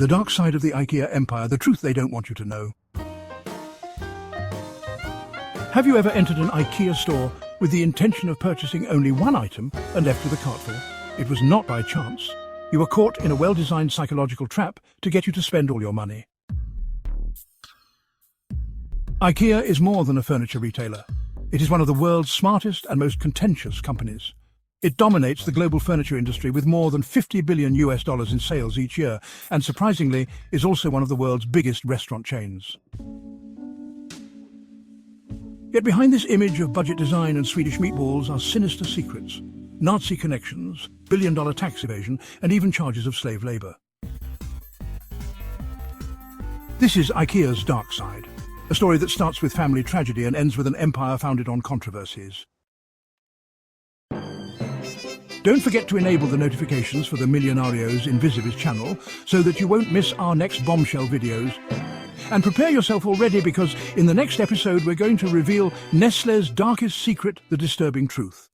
The dark side of the IKEA empire, the truth they don't want you to know. Have you ever entered an IKEA store with the intention of purchasing only one item and left with a cart full? It was not by chance. You were caught in a well-designed psychological trap to get you to spend all your money. IKEA is more than a furniture retailer. It is one of the world's smartest and most contentious companies. It dominates the global furniture industry with more than $50 billion in sales each year, and surprisingly, is also one of the world's biggest restaurant chains. Yet behind this image of budget design and Swedish meatballs are sinister secrets, Nazi connections, billion-dollar tax evasion, and even charges of slave labor. This is IKEA's dark side, a story that starts with family tragedy and ends with an empire founded on controversies. Don't forget to enable the notifications for the MILLIONAIRES Invisibilis channel so that you won't miss our next bombshell videos. And prepare yourself already, because in the next episode we're going to reveal Nestlé's darkest secret, the disturbing truth.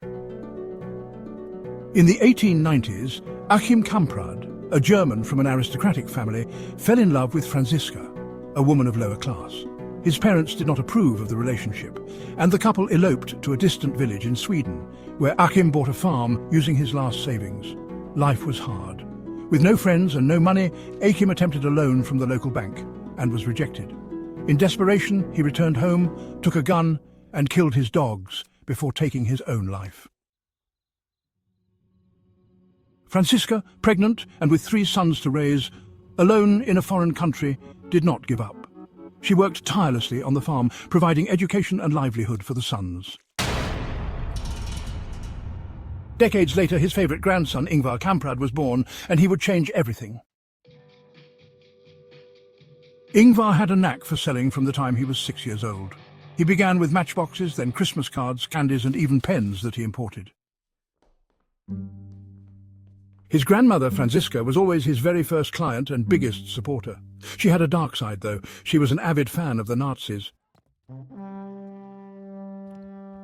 In the 1890s, Achim Kamprad, a German from an aristocratic family, fell in love with Franziska, a woman of lower class. His parents did not approve of the relationship, and the couple eloped to a distant village in Sweden, where Achim bought a farm using his last savings. Life was hard. With no friends and no money, Achim attempted a loan from the local bank and was rejected. In desperation, he returned home, took a gun, and killed his dogs before taking his own life. Franziska, pregnant and with 3 sons to raise, alone in a foreign country, did not give up. She worked tirelessly on the farm, providing education and livelihood for the sons. Decades later, his favourite grandson, Ingvar Kamprad, was born, and he would change everything. Ingvar had a knack for selling from the time he was 6 years old. He began with matchboxes, then Christmas cards, candies, and even pens that he imported. His grandmother, Franziska, was always his very first client and biggest supporter. She had a dark side, though. She was an avid fan of the Nazis.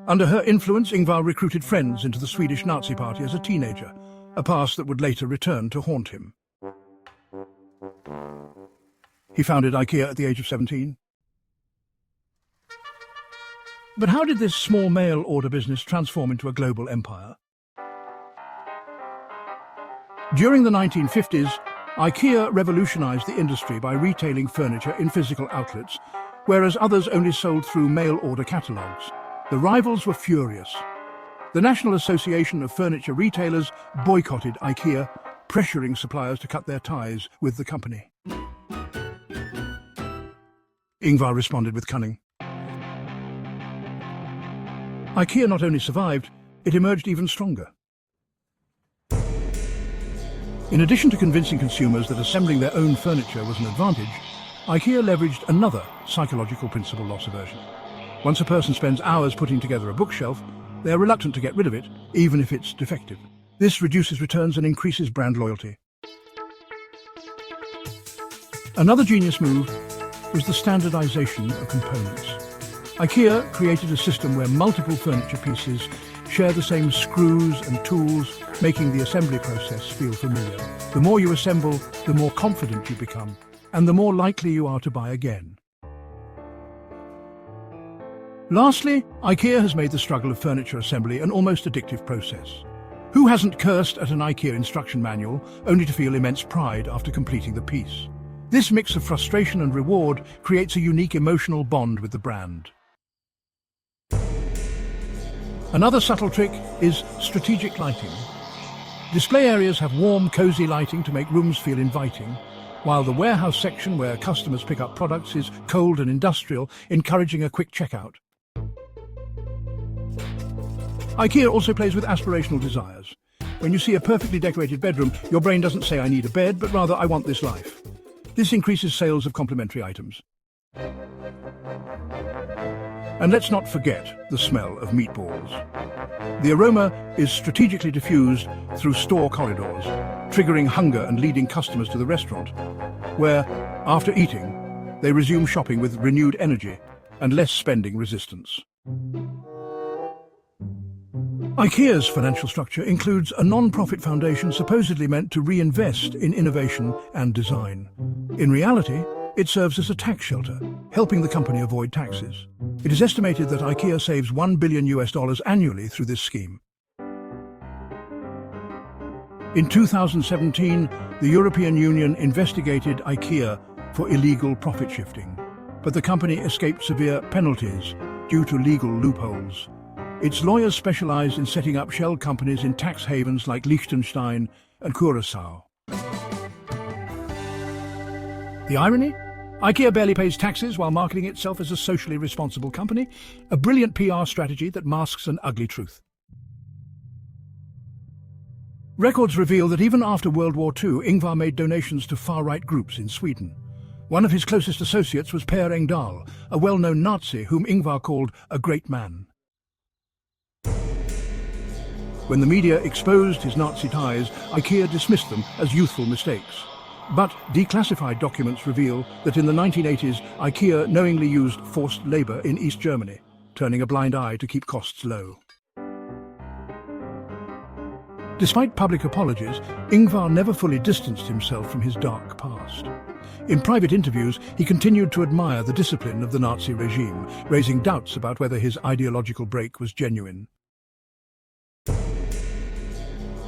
Under her influence, Ingvar recruited friends into the Swedish Nazi Party as a teenager, a past that would later return to haunt him. He founded IKEA at the age of 17. But how did this small mail-order business transform into a global empire? During the 1950s, IKEA revolutionized the industry by retailing furniture in physical outlets, whereas others only sold through mail-order catalogues. The rivals were furious. The National Association of Furniture Retailers boycotted IKEA, pressuring suppliers to cut their ties with the company. Ingvar responded with cunning. IKEA not only survived, it emerged even stronger. In addition to convincing consumers that assembling their own furniture was an advantage, IKEA leveraged another psychological principle: loss aversion. Once a person spends hours putting together a bookshelf, they are reluctant to get rid of it, even if it's defective. This reduces returns and increases brand loyalty. Another genius move was the standardization of components. IKEA created a system where multiple furniture pieces share the same screws and tools, making the assembly process feel familiar. The more you assemble, the more confident you become, and the more likely you are to buy again. Lastly, IKEA has made the struggle of furniture assembly an almost addictive process. Who hasn't cursed at an IKEA instruction manual only to feel immense pride after completing the piece? This mix of frustration and reward creates a unique emotional bond with the brand. Another subtle trick is strategic lighting. Display areas have warm, cozy lighting to make rooms feel inviting, while the warehouse section where customers pick up products is cold and industrial, encouraging a quick checkout. IKEA also plays with aspirational desires. When you see a perfectly decorated bedroom, your brain doesn't say, "I need a bed," but rather, "I want this life." This increases sales of complementary items. And let's not forget the smell of meatballs. The aroma is strategically diffused through store corridors, triggering hunger and leading customers to the restaurant, where, after eating, they resume shopping with renewed energy and less spending resistance. IKEA's financial structure includes a non-profit foundation supposedly meant to reinvest in innovation and design. In reality, it serves as a tax shelter, helping the company avoid taxes. It is estimated that IKEA saves $1 billion annually through this scheme. In 2017, the European Union investigated IKEA for illegal profit shifting, but the company escaped severe penalties due to legal loopholes. Its lawyers specialize in setting up shell companies in tax havens like Liechtenstein and Curaçao. The irony? IKEA barely pays taxes while marketing itself as a socially responsible company, a brilliant PR strategy that masks an ugly truth. Records reveal that even after World War II, Ingvar made donations to far-right groups in Sweden. One of his closest associates was Per Engdahl, a well-known Nazi whom Ingvar called a great man. When the media exposed his Nazi ties, IKEA dismissed them as youthful mistakes. But declassified documents reveal that in the 1980s, IKEA knowingly used forced labor in East Germany, turning a blind eye to keep costs low. Despite public apologies, Ingvar never fully distanced himself from his dark past. In private interviews, he continued to admire the discipline of the Nazi regime, raising doubts about whether his ideological break was genuine.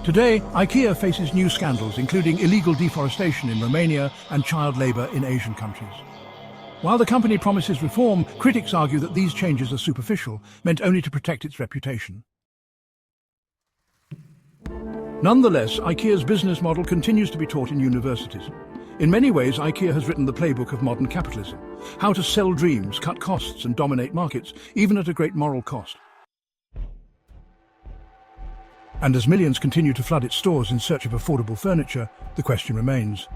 Today, IKEA faces new scandals, including illegal deforestation in Romania and child labor in Asian countries. While the company promises reform, critics argue that these changes are superficial, meant only to protect its reputation. Nonetheless, IKEA's business model continues to be taught in universities. In many ways, IKEA has written the playbook of modern capitalism: how to sell dreams, cut costs and dominate markets, even at a great moral cost. And as millions continue to flood its stores in search of affordable furniture, the question remains: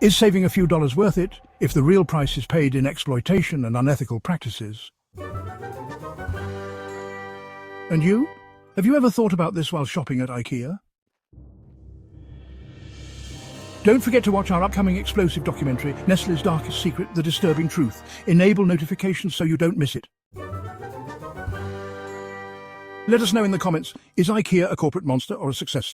is saving a few dollars worth it if the real price is paid in exploitation and unethical practices? And you? Have you ever thought about this while shopping at IKEA? Don't forget to watch our upcoming explosive documentary, Nestlé's Darkest Secret, The Disturbing Truth. Enable notifications so you don't miss it. Let us know in the comments, is IKEA a corporate monster or a success